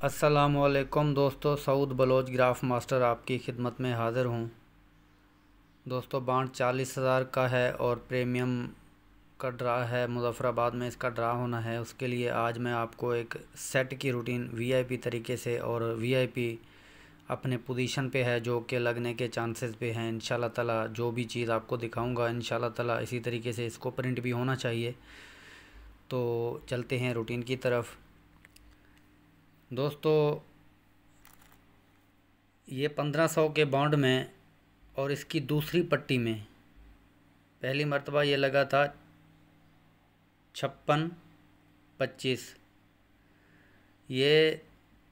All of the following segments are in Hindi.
अस्सलामुअलैकुम दोस्तों, सऊद बलोच ग्राफ मास्टर आपकी खिदमत में हाज़िर हूँ। दोस्तों, बांड 40,000 का है और प्रीमियम का ड्रा है। मुज़फ़्फ़राबाद में इसका ड्रा होना है। उसके लिए आज मैं आपको एक सेट की रूटीन वीआईपी तरीके से, और वीआईपी अपने पोजीशन पे है जो कि लगने के चांसेस पे हैं। इंशाल्लाह ताला जो भी चीज़ आपको दिखाऊंगा इंशाल्लाह ताला इसी तरीके से इसको प्रिंट भी होना चाहिए। तो चलते हैं रूटीन की तरफ। दोस्तों, ये 1500 के बॉन्ड में और इसकी दूसरी पट्टी में पहली मर्तबा ये लगा था 56-25। ये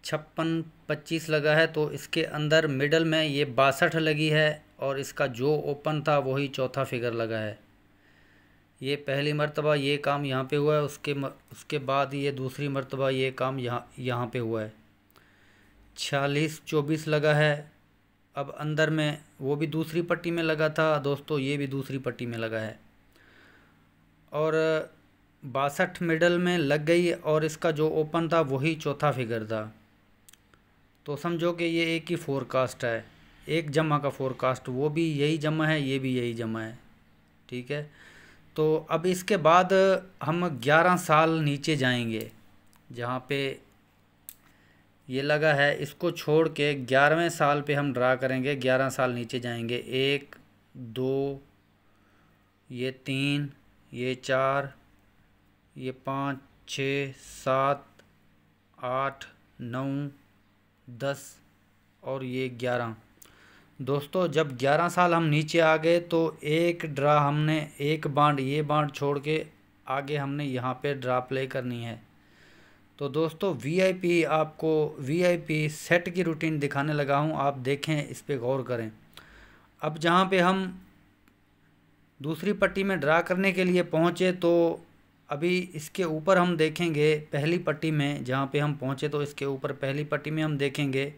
56-25 लगा है, तो इसके अंदर मिडल में ये 62 लगी है और इसका जो ओपन था वही चौथा फिगर लगा है। ये पहली मर्तबा ये काम यहाँ पे हुआ है। उसके बाद ये दूसरी मर्तबा ये काम यहाँ पे हुआ है। 46-24 लगा है। अब अंदर में वो भी दूसरी पट्टी में लगा था दोस्तों, ये भी दूसरी पट्टी में लगा है और 62 मिडल में लग गई और इसका जो ओपन था वही चौथा फिगर था। तो समझो कि ये एक ही फोरकास्ट है, एक जमा का फोरकास्ट। वो भी यही जमा है, ये भी यही जमा है। ठीक है, तो अब इसके बाद हम 11 साल नीचे जाएंगे। जहाँ पे ये लगा है इसको छोड़ के 11वें साल पे हम ड्रा करेंगे। 11 साल नीचे जाएंगे। 1 2 ये 3 ये 4 ये 5 6 7 8 9 10 और ये 11। दोस्तों, जब 11 साल हम नीचे आ गए तो एक ड्रा हमने, एक बांड, ये बांड छोड़ के आगे हमने यहाँ पे ड्रा प्ले करनी है। तो दोस्तों, वीआईपी आपको वीआईपी सेट की रूटीन दिखाने लगा हूँ, आप देखें, इस पे गौर करें। अब जहाँ पे हम दूसरी पट्टी में ड्रा करने के लिए पहुँचे तो अभी इसके ऊपर हम देखेंगे पहली पट्टी में, जहाँ पे हम पहुँचे तो इसके ऊपर पहली पट्टी में हम देखेंगे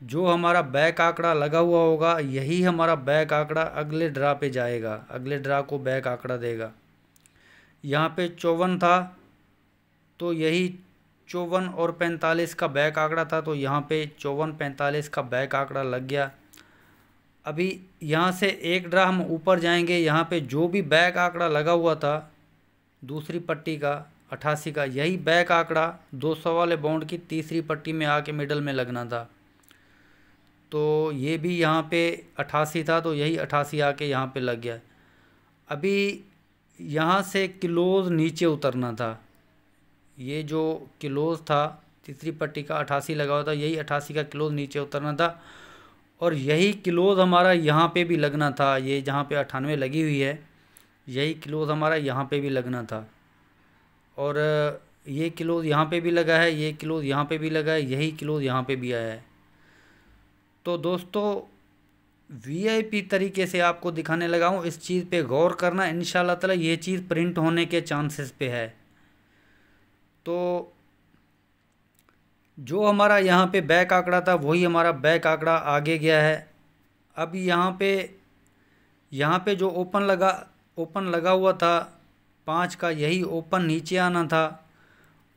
जो हमारा बैक आंकड़ा लगा हुआ होगा, यही हमारा बैक आंकड़ा अगले ड्रा पे जाएगा, अगले ड्रा को बैक आंकड़ा देगा। यहाँ पे 54 था तो यही 54 और 45 का बैक आंकड़ा था, तो यहाँ पे 54-45 का बैक आंकड़ा लग गया। अभी यहाँ से एक ड्रा हम ऊपर जाएंगे। यहाँ पे जो भी बैक आंकड़ा लगा हुआ था दूसरी पट्टी का 88 का, यही बैक आंकड़ा 200 वाले बॉन्ड की तीसरी पट्टी में आके मिडल में लगना था। तो ये भी यहाँ पे 88 था, तो यही 88 आके यहाँ पे लग गया। अभी यहाँ से क्लोज नीचे उतरना था। ये जो क्लोज था तीसरी पट्टी का 88 लगा हुआ था, यही 88 का क्लोज नीचे उतरना था और यही क्लोज हमारा यहाँ पे भी लगना था। ये जहाँ पे 98 लगी हुई है, यही क्लोज हमारा यहाँ पे भी लगना था और ये क्लोज यहाँ पे भी लगा है, ये क्लोज यहाँ पे भी लगा है, यही क्लोज यहाँ पे भी आया है। तो दोस्तों, वीआईपी तरीके से आपको दिखाने लगा हूँ, इस चीज़ पे गौर करना। इंशाल्लाह ताला ये चीज़ प्रिंट होने के चांसेस पे है। तो जो हमारा यहाँ पे बैक आंकड़ा था वही हमारा बैक आंकड़ा आगे गया है। अब यहाँ पे जो ओपन लगा हुआ था 5 का, यही ओपन नीचे आना था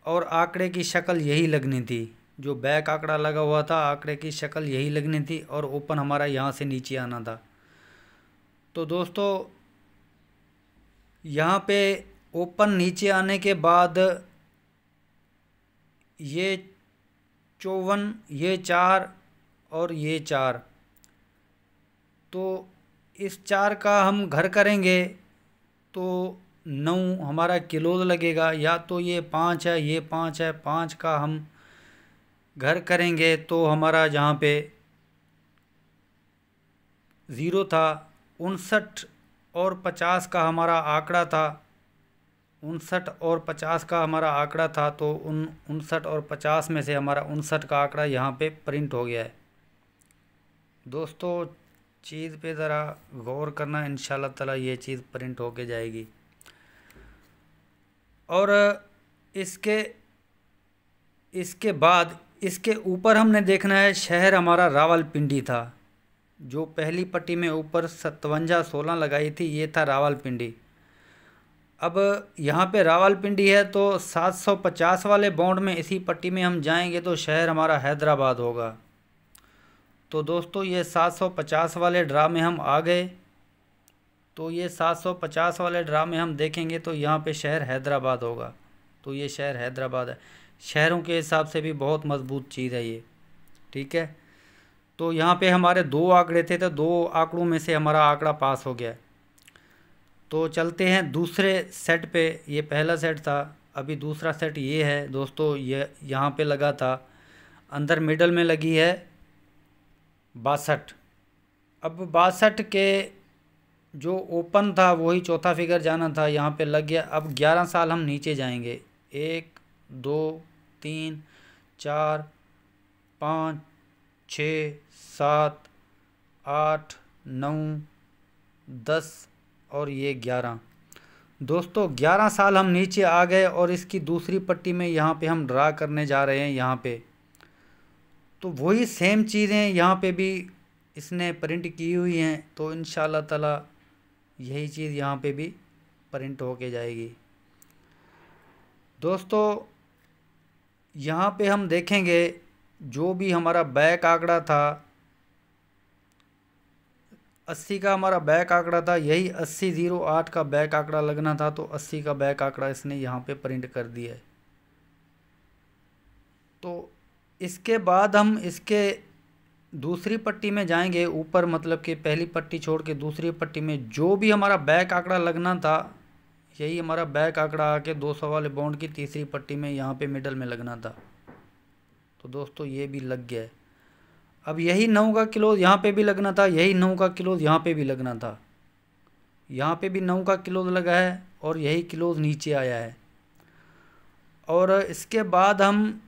और आंकड़े की शक्ल यही लगनी थी। जो बैक आंकड़ा लगा हुआ था आंकड़े की शक्ल यही लगनी थी और ओपन हमारा यहाँ से नीचे आना था। तो दोस्तों, यहाँ पे ओपन नीचे आने के बाद ये 54, ये 4 और ये 4, तो इस 4 का हम घर करेंगे तो 9 हमारा क्लोज लगेगा। या तो ये 5 है, ये 5 है, 5 का हम घर करेंगे तो हमारा जहाँ पे 0 था, 59 और 50 का हमारा आंकड़ा था, 59 और 50 का हमारा आंकड़ा था। तो 59 और 50 में से हमारा 59 का आंकड़ा यहाँ पे प्रिंट हो गया है। दोस्तों, चीज़ पे ज़रा गौर करना, इंशाल्लाह ताला ये चीज़ प्रिंट होके जाएगी। और इसके बाद इसके ऊपर हमने देखना है, शहर हमारा रावलपिंडी था। जो पहली पट्टी में ऊपर 57-16 लगाई थी, ये था रावलपिंडी। अब यहाँ पे रावलपिंडी है तो 750 वाले बॉन्ड में इसी पट्टी में हम जाएंगे तो शहर हमारा हैदराबाद होगा। तो दोस्तों ये 750 वाले ड्रा में हम आ गए। तो ये 750 वाले ड्रा में हम देखेंगे तो यहाँ पे शहर हैदराबाद होगा। तो ये शहर हैदराबाद है। शहरों के हिसाब से भी बहुत मजबूत चीज़ है ये। ठीक है, तो यहाँ पे हमारे 2 आंकड़े थे तो 2 आंकड़ों में से हमारा आंकड़ा पास हो गया। तो चलते हैं दूसरे सेट पे। ये पहला सेट था, अभी दूसरा सेट ये है दोस्तों। ये यहाँ पे लगा था, अंदर मिडल में लगी है 62। अब 62 के जो ओपन था वही चौथा फिगर जाना था, यहाँ पे लग गया। अब 11 साल हम नीचे जाएंगे। 1 2 3 4 5 6 7 8 9 10 और ये 11। दोस्तों 11 साल हम नीचे आ गए और इसकी दूसरी पट्टी में यहाँ पे हम ड्रा करने जा रहे हैं। यहाँ पे तो वही सेम चीज़ें यहाँ पे भी इसने प्रिंट की हुई हैं। तो इंशाल्लाह ताला यही चीज़ यहाँ पे भी प्रिंट होके जाएगी। दोस्तों यहाँ पे हम देखेंगे जो भी हमारा बैक आंकड़ा था, 80 का हमारा बैक आंकड़ा था, यही 8008 का बैक आंकड़ा लगना था। तो 80 का बैक आंकड़ा इसने यहाँ पे प्रिंट कर दिया है। तो इसके बाद हम इसके दूसरी पट्टी में जाएंगे ऊपर, मतलब कि पहली पट्टी छोड़ के दूसरी पट्टी में जो भी हमारा बैक आंकड़ा लगना था, यही हमारा बैक आंकड़ा आके 200 वाले बॉन्ड की तीसरी पट्टी में यहाँ पे मिडल में लगना था। तो दोस्तों ये भी लग गया है। अब यही 9 का क्लोज यहाँ पे भी लगना था, यही 9 का क्लोज यहाँ पे भी लगना था। यहाँ पे भी 9 का क्लोज लगा है और यही क्लोज नीचे आया है। और इसके बाद हम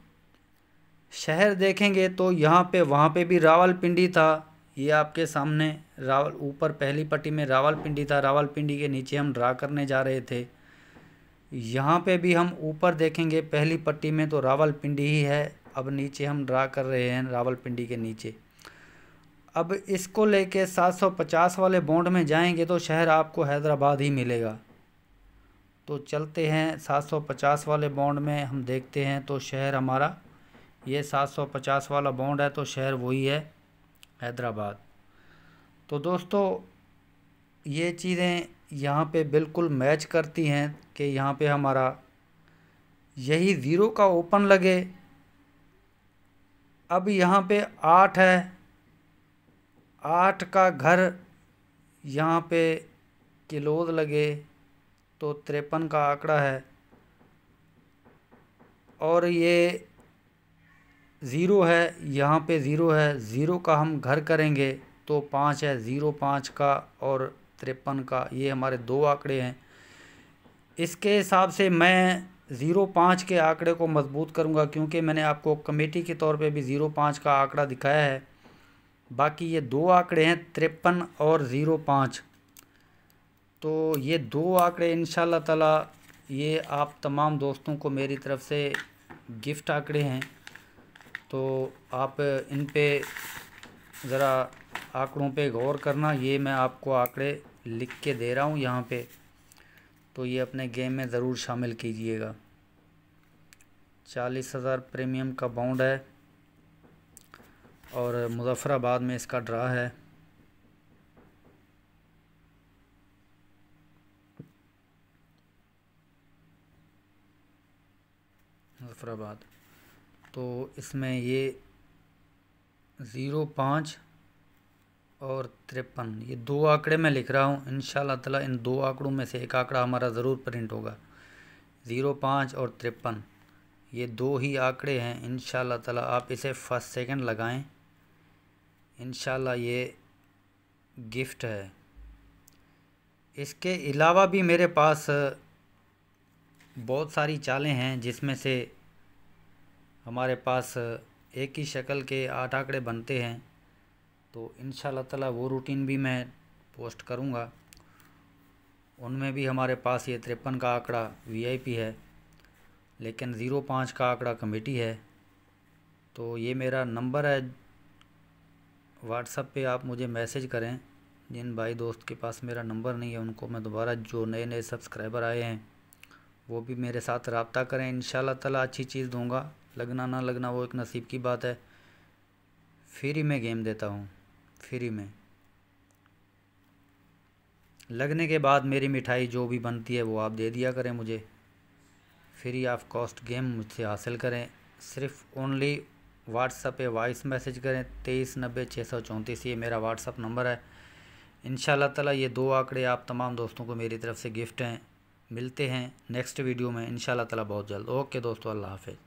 शहर देखेंगे तो यहाँ पे वहाँ पे भी रावलपिंडी था। ये आपके सामने रावल ऊपर पहली पट्टी में रावलपिंडी था। रावलपिंडी के नीचे हम ड्रा करने जा रहे थे। यहाँ पे भी हम ऊपर देखेंगे पहली पट्टी में तो रावलपिंडी ही है। अब नीचे हम ड्रा कर रहे हैं रावलपिंडी के नीचे। अब इसको लेके 750 वाले बॉन्ड में जाएंगे तो शहर आपको हैदराबाद ही मिलेगा। तो चलते हैं 750 वाले बॉन्ड में, हम देखते हैं तो शहर हमारा ये 750 वाला बॉन्ड है तो शहर वही है हैदराबाद। तो दोस्तों ये चीज़ें यहाँ पे बिल्कुल मैच करती हैं कि यहाँ पे हमारा यही 0 का ओपन लगे। अब यहाँ पे 8 है, 8 का घर यहाँ पे क्लोज लगे तो 53 का आंकड़ा है। और ये 0 है, यहाँ पे 0 है, 0 का हम घर करेंगे तो 5 है। 0 5 का और 53 का, ये हमारे 2 आंकड़े हैं। इसके हिसाब से मैं 0 5 के आंकड़े को मजबूत करूँगा, क्योंकि मैंने आपको कमेटी के तौर पे भी 0 5 का आंकड़ा दिखाया है। बाकी ये 2 आंकड़े हैं 53 और 0 5। तो ये 2 आंकड़े इंशाल्लाह ताला ये आप तमाम दोस्तों को मेरी तरफ से गिफ्ट आंकड़े हैं। तो आप इन पे ज़रा आंकड़ों पे गौर करना। ये मैं आपको आंकड़े लिख के दे रहा हूँ यहाँ पे, तो ये अपने गेम में ज़रूर शामिल कीजिएगा। 40,000 प्रीमियम का बाउंड है और मुज़फ़्फ़राबाद में इसका ड्रा है। मुज़फ़्फ़राबाद तो इसमें ये 0 5 और 53, ये 2 आंकड़े मैं लिख रहा हूँ। इंशाल्लाह ताला इन 2 आंकड़ों में से एक आंकड़ा हमारा ज़रूर प्रिंट होगा। 0 5 और 53, ये 2 ही आंकड़े हैं। इंशाल्लाह ताला आप इसे फर्स्ट सेकंड लगाएं, इंशाल्लाह ये गिफ्ट है। इसके अलावा भी मेरे पास बहुत सारी चालें हैं, जिसमें से हमारे पास एक ही शक्ल के 8 आंकड़े बनते हैं। तो इंशाल्लाह ताला वो रूटीन भी मैं पोस्ट करूँगा। उनमें भी हमारे पास ये 53 का आंकड़ा वीआईपी है, लेकिन 0 5 का आंकड़ा कमेटी है। तो ये मेरा नंबर है, व्हाट्सएप पे आप मुझे मैसेज करें जिन भाई दोस्त के पास मेरा नंबर नहीं है उनको मैं दोबारा, जो नए नए सब्सक्राइबर आए हैं वो भी मेरे साथ रब्ता करें। इंशाल्लाह ताला अच्छी चीज़ दूंगा, लगना ना लगना वो एक नसीब की बात है। फ्री में गेम देता हूँ, फ्री में। लगने के बाद मेरी मिठाई जो भी बनती है वो आप दे दिया करें मुझे। फ्री ऑफ कॉस्ट गेम मुझसे हासिल करें। सिर्फ ओनली व्हाट्सएप पे वॉइस मैसेज करें 2390 634, ये मेरा व्हाट्सएप नंबर है। इंशाल्लाह ताला ये 2 आंकड़े आप तमाम दोस्तों को मेरी तरफ से गिफ्ट हैं। मिलते हैं नेक्स्ट वीडियो में इंशाल्लाह ताला बहुत जल्द। ओके दोस्तों, अल्लाह हाफ़िज़।